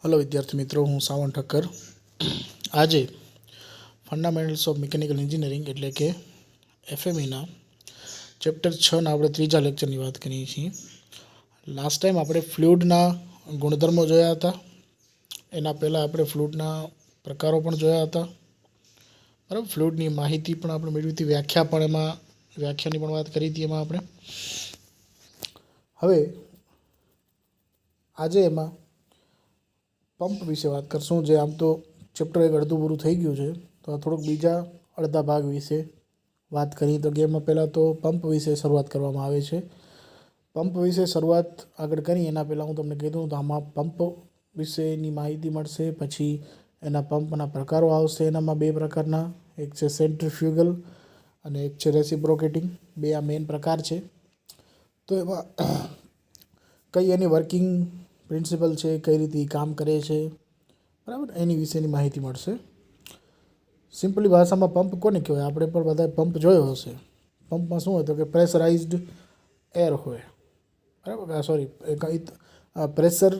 Hello विद्यार्थी मित्रों, हूँ सावन ठक्कर। आज फंडामेंटल्स ऑफ मिकेनिकल इंजीनियरिंग एटले के एफएमईना चैप्टर 6 ना આપણે ત્રીજા લેક્ચરની વાત કરીએ છીએ। લાસ્ટ ટાઈમ આપણે ફ્લુઇડના ગુણધર્મો જોયા હતા, એના પહેલાં આપણે ફ્લુઇડના પ્રકારો પણ જોયા હતા, બરાબર। ફ્લુઇડની માહિતી પણ આપણે મેળવી હતી, વ્યાખ્યાની પણ વાત કરી હતી એમાં આપણે। હવે આજે એમાં પંપ વિશે વાત કરશું, જે આમ તો ચેપ્ટર એક અડધું પૂરું થઈ ગયું છે, તો આ થોડુંક બીજા અડધા ભાગ વિશે વાત કરીએ। તો ગેમમાં પહેલાં તો પંપ વિશે શરૂઆત કરવામાં આવે છે। પંપ વિશે શરૂઆત આગળ કરી એના પહેલાં હું તમને કહી દઉં તો આમાં પંપ વિશેની માહિતી મળશે, પછી એના પંપના પ્રકારો આવશે। એનામાં બે પ્રકારના, એક છે સેન્ટ્રીફ્યુગલ અને એક છે રેસિપ્રોકેટિંગ, બે આ મેઇન પ્રકાર છે। તો એમાં કઈ એની વર્કિંગ પ્રિન્સિપલ છે, કઈ રીતે કામ કરે છે, બરાબર, એની વિશેની માહિતી મળશે। સિમ્પલી ભાષામાં પંપ કોને કહેવાય? આપણે પણ બધાએ પંપ જોયો હશે। પંપમાં શું હોય તો કે પ્રેશરાઇઝ્ડ એર હોય, બરાબર, સોરી, પ્રેશર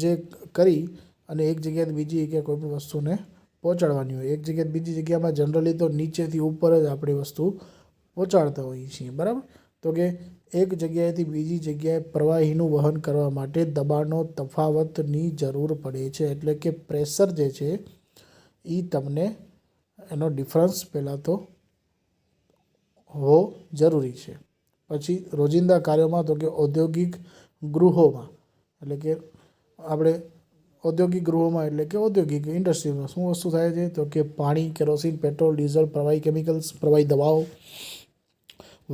જે કરી અને એક જગ્યાએથી બીજી જગ્યાએ કોઈ પણ વસ્તુને પહોંચાડવાની હોય। એક જગ્યાએ બીજી જગ્યામાં જનરલી તો નીચેથી ઉપર જ આપણે વસ્તુ પહોંચાડતા હોઈએ છીએ, બરાબર। તો કે એક જગ્યાએથી બીજી જગ્યાએ પ્રવાહીનું વહન કરવા માટે દબાણનો તફાવતની જરૂર પડે છે, એટલે કે પ્રેશર જે છે એ તમને એનો ડિફરન્સ પહેલાં તો હોવો જરૂરી છે। પછી રોજિંદા કાર્યોમાં તો કે ઔદ્યોગિક ગૃહોમાં, એટલે કે આપણે ઔદ્યોગિક ગૃહોમાં એટલે કે ઔદ્યોગિક ઇન્ડસ્ટ્રીમાં શું વસ્તુ થાય છે તો કે પાણી, કેરોસીન, પેટ્રોલ, ડીઝલ, પ્રવાહી કેમિકલ્સ, પ્રવાહી દવાઓ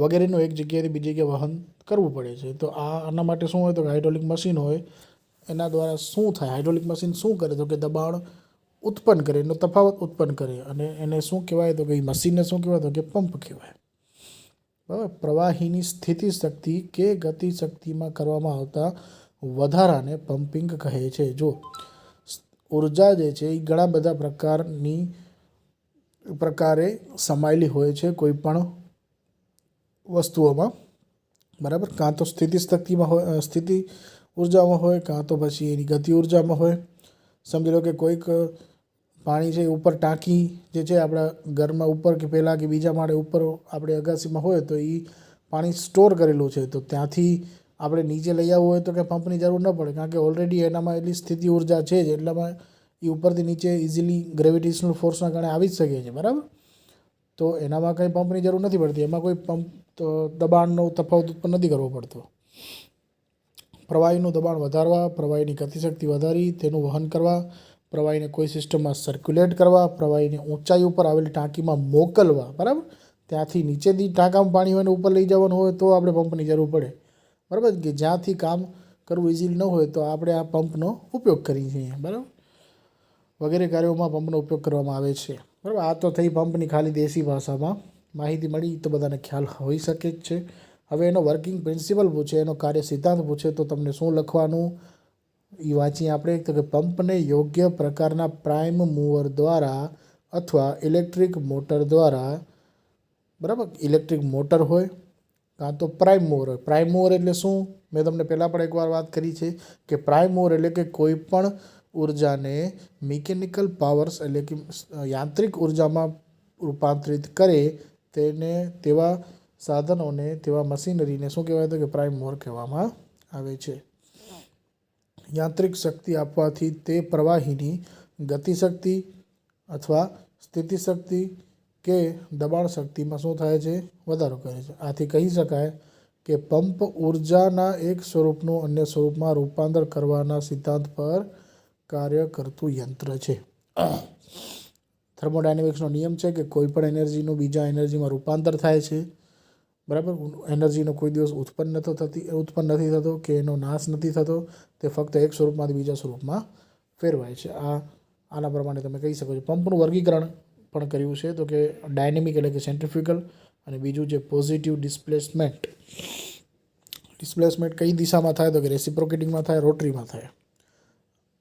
વગેરેનું એક જગ્યાએથી બીજી જગ્યાએ વહન કરવું પડે છે। તો આના માટે શું હોય તો કે હાઇડ્રોલિક મશીન હોય, એના દ્વારા શું થાય, હાઇડ્રોલિક મશીન શું કરે તો કે દબાણ ઉત્પન્ન કરે, એનો તફાવત ઉત્પન્ન કરે, અને એને શું કહેવાય તો કે એ મશીનને શું કહેવાય તો કે પંપ કહેવાય, બરાબર। પ્રવાહીની સ્થિતિશક્તિ કે ગતિશક્તિમાં કરવામાં આવતા વધારાને પમ્પિંગ કહે છે। જો ઉર્જા જે છે એ ઘણા બધા પ્રકારે સમાયેલી હોય છે કોઈ પણ વસ્તુઓમાં, બરાબર। કાં તો સ્થિતિશક્તિમાં હોય, સ્થિતિ ઉર્જામાં હોય, કાં તો પછી એની ગતિ ઉર્જામાં હોય। સમજી લો કે કોઈક પાણી છે ઉપર ટાંકી જે છે આપણા ઘરમાં ઉપર કે પહેલાં કે બીજા માળે ઉપર આપણે અગાસીમાં હોય તો એ પાણી સ્ટોર કરેલું છે, તો ત્યાંથી આપણે નીચે લઈ આવવું હોય તો કે પંપની જરૂર ન પડે, કારણ કે ઓલરેડી એનામાં એટલી સ્થિતિ ઉર્જા છે જ, એટલામાં એ ઉપરથી નીચે ઇઝીલી ગ્રેવિટેશનલ ફોર્સના કારણે આવી જ શકે છે, બરાબર। તો એનામાં કંઈ પંપની જરૂર નથી પડતી, એમાં કોઈ પંપ તો દબાણનો તફાવત ઉત્પન્ન નથી કરવો પડતો। પ્રવાહીનું દબાણ વધારવા, પ્રવાહીની ગતિશક્તિ વધારી, તેનું વહન કરવા, પ્રવાહીને કોઈ સિસ્ટમમાં સર્ક્યુલેટ કરવા, પ્રવાહીને ઊંચાઈ ઉપર આવેલી ટાંકીમાં મોકલવા, બરાબર, ત્યાંથી નીચેથી ટાંકામાં પાણી હોય ને ઉપર લઈ જવાનું હોય તો આપણે પંપની જરૂર પડે, બરાબર, કે જ્યાંથી કામ કરવું ઇઝીલી ન હોય તો આપણે આ પંપનો ઉપયોગ કરીએ છીએ, બરાબર। વગેરે કાર્યોમાં પંપનો ઉપયોગ કરવામાં આવે છે, બરાબર। આ તો થઈ પંપની ખાલી દેશી ભાષામાં માહિતી મળી, તો બધાને ખ્યાલ હોઈ શકે જ છે। હવે એનો વર્કિંગ પ્રિન્સિપલ પૂછે, એનો કાર્ય સિદ્ધાંત પૂછે તો તમને શું લખવાનું એ વાંચીએ આપણે। તો કે પંપને યોગ્ય પ્રકારના પ્રાઇમ મૂવર દ્વારા અથવા ઇલેક્ટ્રિક મોટર દ્વારા, બરાબર, ઇલેક્ટ્રિક મોટર હોય કાં તો પ્રાઇમ મૂવર હોય। પ્રાઇમ મૂવર એટલે શું, મેં તમને પહેલાં પણ એકવાર વાત કરી છે કે પ્રાઇમ મૂવર એટલે કે કોઈ પણ ઉર્જાને મિકેનિકલ પાવર્સ એટલે કે યાંત્રિક ઉર્જામાં રૂપાંતરિત કરે તેવા સાધનોને, તેવા મશીનરીને શું કહેવાય તો કે પ્રાઇમ મૂવર કહેવામાં આવે છે। યાંત્રિક શક્તિ આપવાથી તે પ્રવાહીની ગતિશક્તિ અથવા સ્થિતિશક્તિ કે દબાણ શક્તિમાં શું થાય છે, વધારો કરે છે। આથી કહી શકાય કે પંપ ઉર્જાના એક સ્વરૂપનું અન્ય સ્વરૂપમાં રૂપાંતર કરવાના સિદ્ધાંત પર કાર્ય કરતું યંત્ર છે। થર્મોડાયનેમિક્સનો નિયમ છે કે કોઈ પણ એનર્જીનું બીજા એનર્જીમાં રૂપાંતર થાય છે, બરાબર। એનર્જીનો કોઈ દિવસ ઉત્પન્ન નથી થતો કે એનો નાશ નથી થતો, તે ફક્ત એક સ્વરૂપમાંથી બીજા સ્વરૂપમાં ફેરવાય છે। આના પ્રમાણે તમે કહી શકો છો। પંપનું વર્ગીકરણ પણ કર્યું છે, તો કે ડાયનેમિક એટલે કે સેન્ટ્રીફ્યુગલ, અને બીજું છે પોઝિટિવ ડિસ્પ્લેસમેન્ટ। ડિસ્પ્લેસમેન્ટ કઈ દિશામાં થાય તો કે રેસિપ્રોકેટિંગમાં થાય, રોટરીમાં થાય।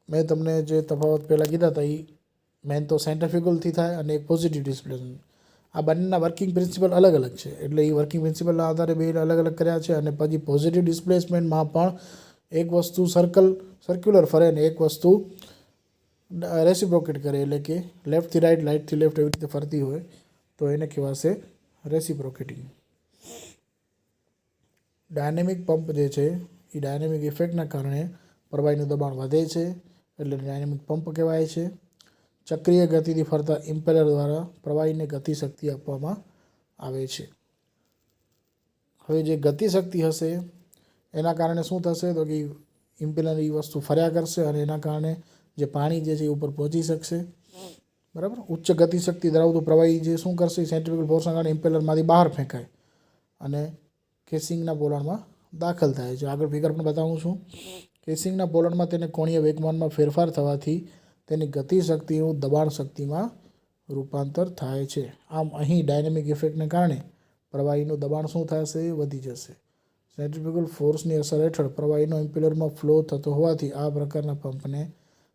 મેં તમને જે તફાવત પહેલાં કીધા હતા એ મેન તો સેન્ટ્રીફ્યુગલથી થાય અને એક પોઝિટિવ ડિસ્પ્લેસમેન્ટ। આ બંનેના વર્કિંગ પ્રિન્સિપલ અલગ અલગ છે, એટલે એ વર્કિંગ પ્રિન્સિપલના આધારે બે અલગ અલગ કર્યા છે। અને પછી પોઝિટિવ ડિસ્પ્લેસમેન્ટમાં પણ એક વસ્તુ સર્ક્યુલર ફરે ને એક વસ્તુ રેસિપ્રોકેટ કરે, એટલે કે લેફ્ટથી રાઈટ, રાઈટથી લેફ્ટ એવી રીતે ફરતી હોય તો એને કહેવાશે રેસિપ્રોકેટિંગ. ડાયનેમિક પંપ જે છે એ ડાયનેમિક ઇફેક્ટના કારણે પ્રવાહીનું દબાણ વધે છે એટલે ડાયનેમિક પંપ કહેવાય છે. ચક્રીય ગતિથી ફરતા ઇમ્પેલર દ્વારા પ્રવાહીને ગતિશક્તિ આપવામાં આવે છે. હવે જે ગતિશક્તિ હશે એના કારણે શું થશે તો કે ઇમ્પેલર એ વસ્તુ ફર્યા કરશે અને એના કારણે જે પાણી જે છે એ ઉપર પહોંચી શકશે. બરાબર. ઉચ્ચ ગતિશક્તિ ધરાવતું પ્રવાહી જે શું કરશે, સેન્ટ્રીફ્યુગલ ફોર્સના કારણે ઇમ્પેલરમાંથી બહાર ફેંકાય અને કેસિંગના પોલાણમાં દાખલ થાય છે. આગળ ફિગર પણ બતાવું છું. કેસિંગના પોલાણમાં તેને કોણીય વેગમાનમાં ફેરફાર થવાથી તેની ગતિશક્તિનું દબાણ શક્તિમાં રૂપાંતર થાય છે. આમ અહીં ડાયનેમિક ઇફેક્ટને કારણે પ્રવાહીનું દબાણ શું થશે, વધી જશે. સેન્ટ્રીફ્યુગલ ફોર્સની અસર હેઠળ પ્રવાહીનો ઇમ્પેલરમાં ફ્લો થતો હોવાથી આ પ્રકારના પંપને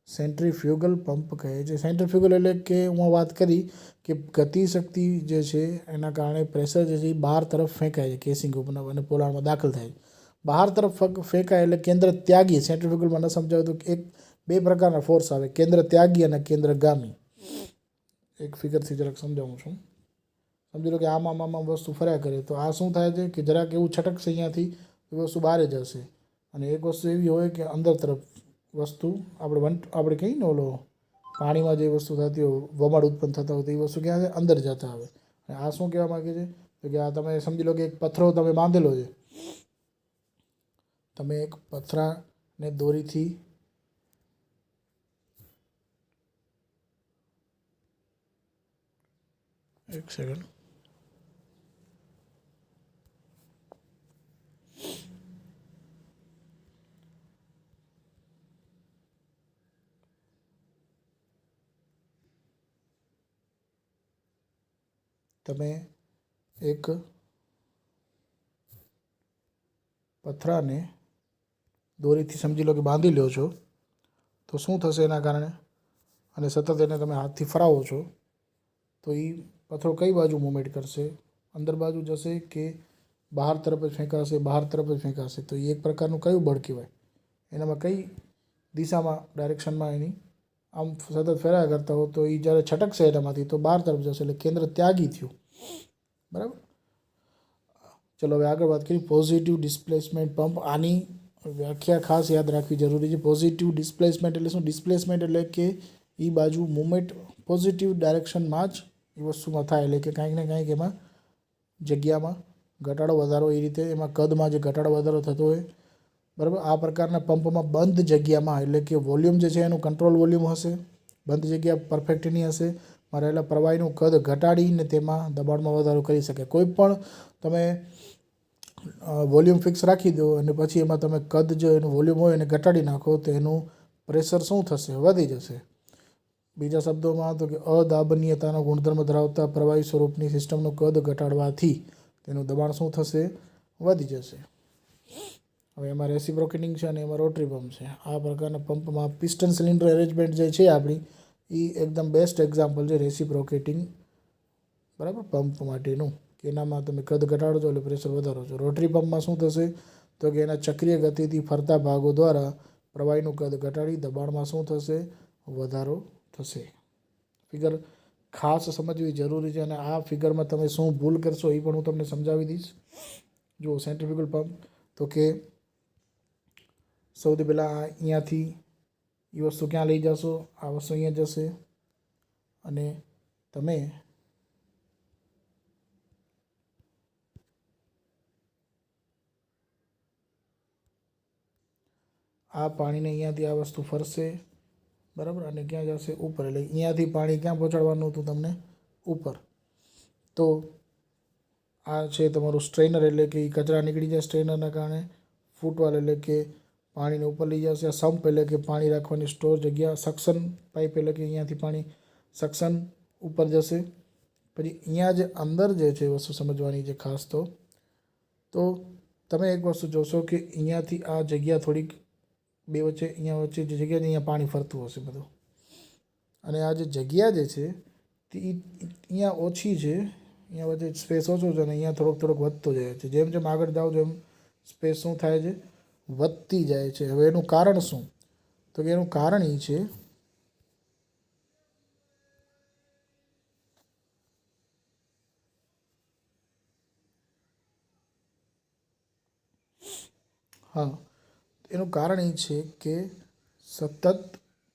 સેન્ટ્રીફ્યુગલ પંપ કહે છે. સેન્ટ્રીફ્યુગલ એટલે કે હું વાત કરી કે ગતિશક્તિ જે છે એના કારણે પ્રેશર જે છે એ બહાર તરફ ફેંકાય છે, કેસિંગ ઉપર અને પોલાણમાં દાખલ થાય છે. બહાર તરફ ફેંકાય એટલે કેન્દ્ર ત્યાગી. સેન્ટ્રીફ્યુગલમાં ન સમજાવે તો એક બે પ્રકારના ફોર્સ આવે, કેન્દ્ર ત્યાગી અને કેન્દ્રગામી. એક ફિગરથી જરાક સમજાવું છું. સમજી લો કે આમાં વસ્તુ ફર્યા કરે તો આ શું થાય છે કે જરાક એવું છટકશે અહીંયાથી એ વસ્તુ બહાર જશે. અને એક વસ્તુ એવી હોય કે અંદર તરફ વસ્તુ આપણે કહીએ ને ઓલો પાણીમાં જે વસ્તુ થતી હોય, વમાડ ઉત્પન્ન થતા હોય તો એ વસ્તુ ક્યાં છે, અંદર જતા આવે. અને આ શું કહેવા માગે છે તો કે આ તમે સમજી લો કે એક પથ્થરો તમે બાંધેલો છે. તમે એક પથરાને દોરીથી એક સેકન્ડ તમે એક પથરાને દોરીથી સમજી લો કે બાંધી લ્યો છો તો શું થશે એના કારણે, અને સતત એને તમે હાથથી ફરાવો છો તો એ પથ્થરો કઈ બાજુ મૂવમેન્ટ કરશે, અંદર બાજુ જશે કે બહાર તરફ જ ફેંકાશે, બહાર તરફ જ ફેંકાશે. તો એ એક પ્રકારનું કયું બળ કહેવાય, એનામાં કઈ દિશામાં ડાયરેક્શનમાં એની આમ સતત ફેરાયા કરતા હો તો એ જ્યારે છટકશે એનામાંથી તો બહાર તરફ જશે એટલે કેન્દ્ર ત્યાગી થયું. બરાબર. ચલો હવે આગળ વાત કરીએ પોઝિટિવ ડિસ્પ્લેસમેન્ટ પંપ. આની વ્યાખ્યા ખાસ યાદ રાખવી જરૂરી છે. પોઝિટિવ ડિસ્પ્લેસમેન્ટ એટલે શું? ડિસ્પ્લેસમેન્ટ એટલે કે એ બાજુ મૂવમેન્ટ પોઝિટિવ ડાયરેક્શનમાં જ એ વસ્તુમાં થાય, એટલે કે કાંઈક ને કાંઈક એમાં જગ્યામાં ઘટાડો વધારો, એ રીતે એમાં કદમાં જે ઘટાડો વધારો થતો હોય. બરાબર. આ પ્રકારના પંપમાં બંધ જગ્યામાં એટલે કે વોલ્યુમ જે છે એનું કંટ્રોલ વોલ્યુમ હશે, બંધ જગ્યા પરફેક્ટની હશે. રહેલા પ્રવાહીનું કદ ઘટાડીને તેમાં દબાણમાં વધારો કરી શકે. કોઈ પણ તમે વોલ્યુમ ફિક્સ રાખી દો અને પછી એમાં તમે કદ જો એનું વોલ્યુમ હોય એને ઘટાડી નાખો તો એનું પ્રેશર શું થશે, વધી જશે. બીજા શબ્દોમાં તો કે અદાબનીયતાનો ગુણધર્મ ધરાવતા પ્રવાહી સ્વરૂપની સિસ્ટમનું કદ ઘટાડવાથી તેનું દબાણ શું થશે, વધી જશે. હવે એમાં રેસિપ્રોકેટિંગ છે અને એમાં રોટરી પંપ છે. આ પ્રકારના પંપમાં પિસ્ટન સિલિન્ડર એરેન્જમેન્ટ જે છે આપણી એ એકદમ બેસ્ટ એક્ઝામ્પલ છે રેસિપ્રોકેટિંગ, બરાબર, પંપ માટેનું. કે એનામાં તમે કદ ઘટાડો છો એટલે પ્રેશર વધારો છો. રોટરી પંપમાં શું થશે તો કે એના ચક્રીય ગતિથી ફરતા ભાગો દ્વારા પ્રવાહીનું કદ ઘટાડી દબાણમાં શું થશે, વધારો થશે. ફિગર ખાસ સમજવી જરૂરી છે અને આ ફિગરમાં તમે શું ભૂલ કરશો એ પણ હું તમને સમજાવી દઈશ. જુઓ સેન્ટ્રીફ્યુગલ પંપ તો કે સૌથી પહેલાં અહીંયાથી એ વસ્તુ ક્યાં લઈ જશો, આ વસ્તુ અહીંયા જશે અને તમે આ પાણીને અહીંયાથી આ વસ્તુ ફરશે, બરાબર, અને ક્યાં જશે, ઉપર. એટલે અહીંયાથી પાણી ક્યાં પહોંચાડવાનું હતું તમને, ઉપર. તો આ છે તમારું સ્ટ્રેનર, એટલે કે એ કચરા નીકળી જાય સ્ટ્રેનરના કારણે. ફૂટવાલ એટલે કે પાણીને ઉપર લઈ જશે. સમ્પ એટલે કે પાણી રાખવાની સ્ટોર જગ્યા. સક્શન પાઇપ એટલે કે અહીંયાથી પાણી સક્શન ઉપર જશે. પછી અહીંયા જે અંદર જે છે વસ્તુ સમજવાની છે ખાસ, તો તમે એક વસ્તુ જોશો કે અહીંયાથી આ જગ્યા થોડીક બે વચ્ચે, અહીંયા વચ્ચે જે જગ્યા છે અહીંયા પાણી ફરતું હશે બધું. અને આ જે જગ્યા જે છે તે અહીંયા ઓછી છે, અહીંયા વચ્ચે સ્પેસ ઓછો છે અને અહીંયા થોડોક વધતો જાય છે. જેમ જેમ આગળ જાઓ જેમ સ્પેસ શું થાય છે, વધતી જાય છે. હવે એનું કારણ શું તો કે એનું કારણ એ છે હા, એનું કારણ એ છે કે સતત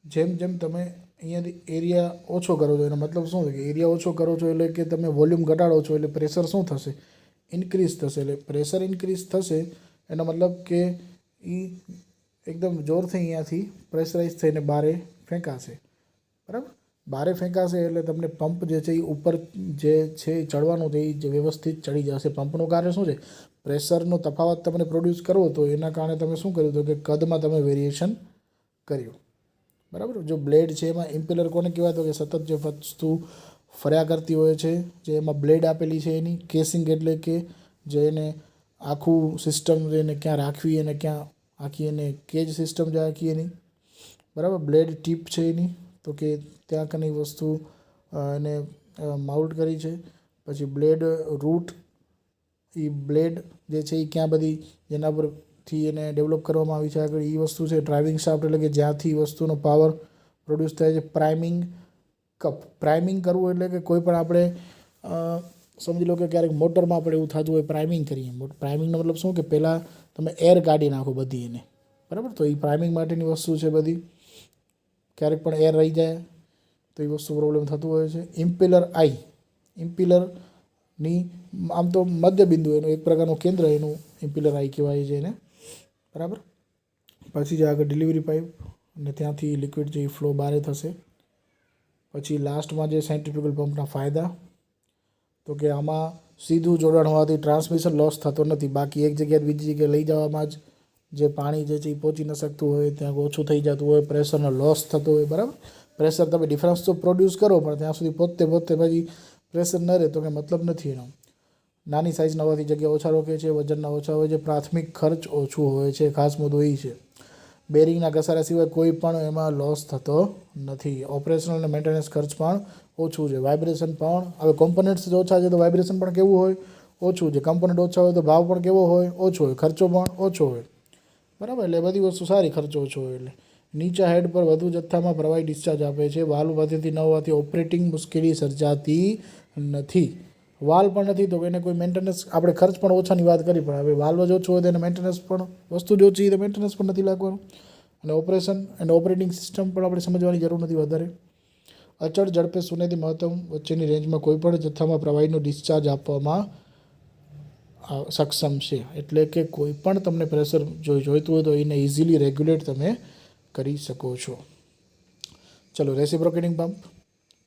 જેમ જેમ તમે અહીંયાથી એરિયા ઓછો કરો છો, એનો મતલબ શું છે કે એરિયા ઓછો કરો છો એટલે કે તમે વોલ્યુમ ઘટાડો છો એટલે પ્રેશર શું થશે, ઇન્ક્રીઝ થશે. એટલે પ્રેશર ઇન્ક્રીઝ થશે એનો મતલબ કે એ એકદમ જોરથી અહીંયાથી પ્રેશરાઇઝ થઈને બારે ફેંકાશે. બરાબર, બારે ફેંકાશે એટલે તમને પંપ જે છે એ ઉપર જે છે એ ચડવાનું છે એ વ્યવસ્થિત ચડી જશે. પંપનું કાર્ય શું છે, પ્રેશરનો તફાવત તમને પ્રોડ્યુસ કરવો તો એના કારણે તમે શું કર્યું હતું કે કદમાં તમે વેરિએશન કર્યું. બરાબર, જો બ્લેડ છે એમાં ઇમ્પેલર કોને કહેવાય તો કે સતત જે વસ્તુ ફર્યા કરતી હોય છે, જે એમાં બ્લેડ આપેલી છે એની કેસિંગ, એટલે કે જે એને આખું સિસ્ટમ એને ક્યાં રાખવી અને ક્યાં આખી એને કેજ સિસ્ટમ જે આખી એની, બરાબર, બ્લેડ ટીપ છે એની, તો કે ત્યાં કની વસ્તુ એને માઉન્ટ કરી છે. પછી બ્લેડ રૂટ, એ બ્લેડ જે છે એ ક્યાં બધી જેના પરથી એને ડેવલપ કરવામાં આવી છે આગળ એ વસ્તુ છે. ડ્રાઇવિંગ શાફ્ટ એટલે કે જ્યાંથી વસ્તુનો પાવર પ્રોડ્યુસ થાય છે. પ્રાઇમિંગ કપ, પ્રાઇમિંગ કરવું એટલે કે કોઈ પણ આપણે સમજી લો કે ક્યારેક મોટરમાં આપણે એવું થતું હોય પ્રાઇમિંગ કરીએ. પ્રાઇમિંગનો મતલબ શું કે પહેલાં તમે એર કાઢી નાખો બધી એને, બરાબર, તો એ પ્રાઇમિંગ માટેની વસ્તુ છે બધી. ક્યારેક પણ એર રહી જાય તો એ વસ્તુ પ્રોબ્લેમ થતું હોય છે. ઇમ્પેલર આઈ, ઇમ્પેલરની આમ તો મધ્ય બિંદુ એનું એક પ્રકારનું કેન્દ્ર એનું ઇમ્પેલર આઈ કહેવાય છે એને, બરાબર. પછી જે આગળ ડિલિવરી પાઇપ અને ત્યાંથી લિક્વિડ જે ફ્લો બહાર થશે. પછી લાસ્ટમાં જે સેન્ટ્રીફ્યુગલ પંપના ફાયદા, તો કે આમાં સીધું જોડાણ હોવાથી ટ્રાન્સમિશન લોસ થતો નથી. બાકી એક જગ્યાએ બીજી જગ્યાએ લઈ જવામાં જ જે પાણી જે છે એ પહોંચી ન શકતું હોય, ત્યાં ઓછું થઈ જતું હોય, પ્રેશરનો લોસ થતો હોય, બરાબર. પ્રેશર તમે ડિફરન્સ તો પ્રોડ્યુસ કરો પણ ત્યાં સુધી પોતે પછી પ્રેશર ન રહે તો કંઈ મતલબ નથી એનો. નાની સાઇઝના હોવાથી જગ્યા ઓછા રોકે છે, વજનના ઓછા હોય છે, પ્રાથમિક ખર્ચ ઓછું હોય છે. ખાસ મુદ્દો એ છે બેરિંગના ઘસારા સિવાય કોઈ પણ એમાં લોસ થતો નથી. ઓપરેશનલ અને મેન્ટેનન્સ ખર્ચ પણ ઓછું છે. વાઇબ્રેશન પણ, હવે કોમ્પોનન્ટ્સ જો ઓછા છે તો વાઇબ્રેશન પણ કેવું હોય, ઓછું છે. કમ્પોનન્ટ ઓછા હોય તો ભાવ પણ કેવો હોય, ઓછો હોય. ખર્ચો પણ ઓછો હોય, બરાબર. એટલે બધી વસ્તુ સારી, ખર્ચો ઓછો હોય. એટલે નીચા હેડ પર વધુ જથ્થામાં પ્રવાહી ડિસ્ચાર્જ આપે છે. વાલ્વ વધેથી ન હોવાથી ઓપરેટિંગ મુશ્કેલી સર્જાતી નથી. વાલ પણ નથી તો એને કોઈ મેન્ટેનન્સ, આપણે ખર્ચ પણ ઓછાની વાત કરી પણ હવે વાલ્વ જ ઓછું હોય તો એને મેન્ટેનન્સ પણ વસ્તુ જ ઓછી તો મેન્ટેનન્સ પણ નથી લાગવાનું. અને ઓપરેશન અને ઓપરેટિંગ સિસ્ટમ પણ આપણે સમજવાની જરૂર નથી વધારે. અચળ ઝડપે શૂન્યથી મહત્તમ વચ્ચેની રેન્જમાં કોઈપણ જથ્થામાં પ્રવાહીનો ડિસ્ચાર્જ આપવામાં સક્ષમ છે. એટલે કે કોઈ પણ તમને પ્રેશર જોઈતું હોય તો એને ઇઝીલી રેગ્યુલેટ તમે કરી શકો છો. ચલો, રેસિપ્રોકેટિંગ પંપ.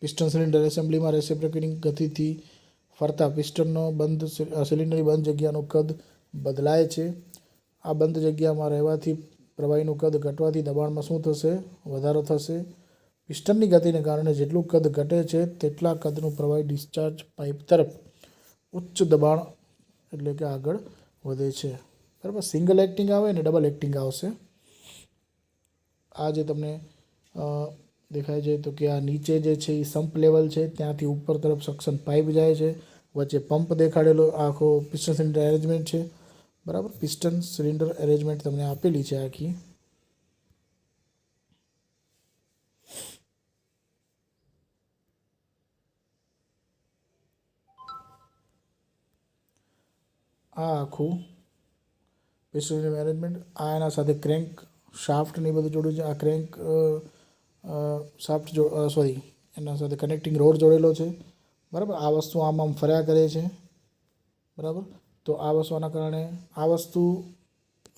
પિસ્ટન સિલિન્ડર એસેમ્બલીમાં રેસિપ્રોકેટિંગ ગતિથી ફરતા પિસ્ટનનો બંધ સિલિન્ડરની બંધ જગ્યાનું કદ બદલાય છે. આ બંધ જગ્યામાં રહેવાથી પ્રવાહીનું કદ ઘટવાથી દબાણમાં શું થશે, વધારો થશે. પિસ્ટનની ગતિને કારણે જેટલું કદ ઘટે છે તેટલા કદનું પ્રવાહી ડિસ્ચાર્જ પાઇપ તરફ ઉચ્ચ દબાણ એટલે કે આગળ વધે છે, બરાબર. સિંગલ એક્ટિંગ આવે ને ડબલ એક્ટિંગ આવશે. આ જે તમને દેખાય છે તો કે આ નીચે જે છે એ સમ્પ લેવલ છે, ત્યાંથી ઉપર તરફ સક્શન પાઇપ જાય છે. વચ્ચે પંપ દેખાડેલો આખો પિસ્ટન સિલિન્ડર એરેન્જમેન્ટ છે, બરાબર. પિસ્ટન સિલિન્ડર એરેન્જમેન્ટ તમને આપેલી છે આખી. આ આખું પિસ્ટન સિલિન્ડર એરેન્જમેન્ટ, આ એના સાથે ક્રેન્ક શાફ્ટ ને બધું જોડ્યું છે. આ ક્રેન્ક શાફ્ટ સોરી એના સાથે કનેક્ટિંગ રોડ જોડેલો છે, બરાબર. આ વસ્તુ આમ ફર્યા કરે છે, બરાબર. તો આ વસ્તુના કારણે આ વસ્તુ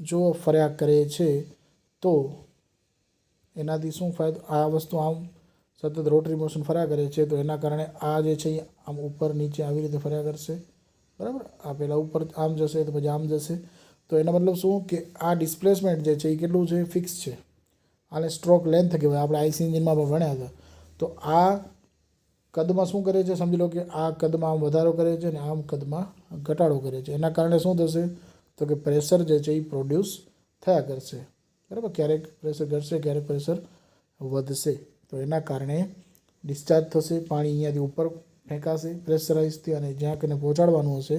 જો ફર્યા કરે છે તો એનાથી શું ફાયદો, આ વસ્તુ આમ સતત રોટરી મોશન ફર્યા કરે છે તો એના કારણે આ જે છે આમ ઉપર નીચે આવી રીતે ફર્યા કરશે, બરાબર. આ પહેલાં ઉપર આમ જશે તો પછી આમ જશે. તો એનો મતલબ શું કે આ ડિસ્પ્લેસમેન્ટ જે છે એ કેટલું છે, ફિક્સ છે. આને સ્ટ્રોક લેન્થ કહેવાય, આપણે આઈસી એન્જિનમાં પણ ભણ્યા હતા. તો આ કદમાં શું કરે છે, સમજી લો કે આ કદમાં આમ વધારો કરે છે અને આમ કદમાં ઘટાડો કરે છે. એના કારણે શું થશે તો કે પ્રેશર જે છે એ પ્રોડ્યુસ થયા કરશે, બરાબર. ક્યારેક પ્રેશર ઘટશે, ક્યારેક પ્રેશર વધશે. તો એના કારણે ડિસ્ચાર્જ થશે, પાણી અહીંયાથી ઉપર ફેંકાશે પ્રેશરાઇઝથી અને જ્યાં કને પહોંચાડવાનું હશે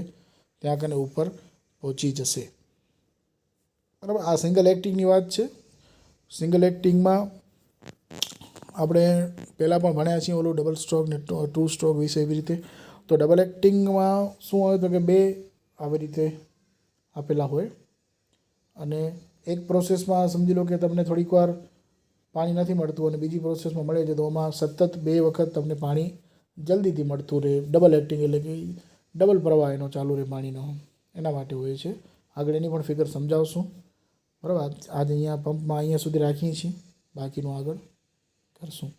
ત્યાં કને ઉપર પહોંચી જશે, બરાબર. આ સિંગલ એક્ટિંગની વાત છે. સિંગલ એક્ટિંગમાં આપણે પહેલાં પણ ભણ્યા છીએ ઓલું ડબલ સ્ટ્રોક ને ટુ સ્ટ્રોક વિશે એવી રીતે. તો ડબલ એક્ટિંગમાં શું હોય તો કે બે આવી રીતે આપેલા હોય અને એક પ્રોસેસમાં સમજી લો કે તમને થોડીક વાર પાણી નથી મળતું અને બીજી પ્રોસેસમાં મળે છે, તો આમાં સતત 2 વખત તમને પાણી જલ્દીથી મળતું રહે. ડબલ એક્ટિંગ એટલે કે ડબલ પ્રવાહ એનો ચાલુ રહે પાણીનો, એના માટે હોય છે. આગળ એની પણ ફિગર સમજાવશું. બરાબર, આજે અહીંયા પંપમાં અહીંયા સુધી રાખીએ છીએ, બાકીનું આગળ કરશું.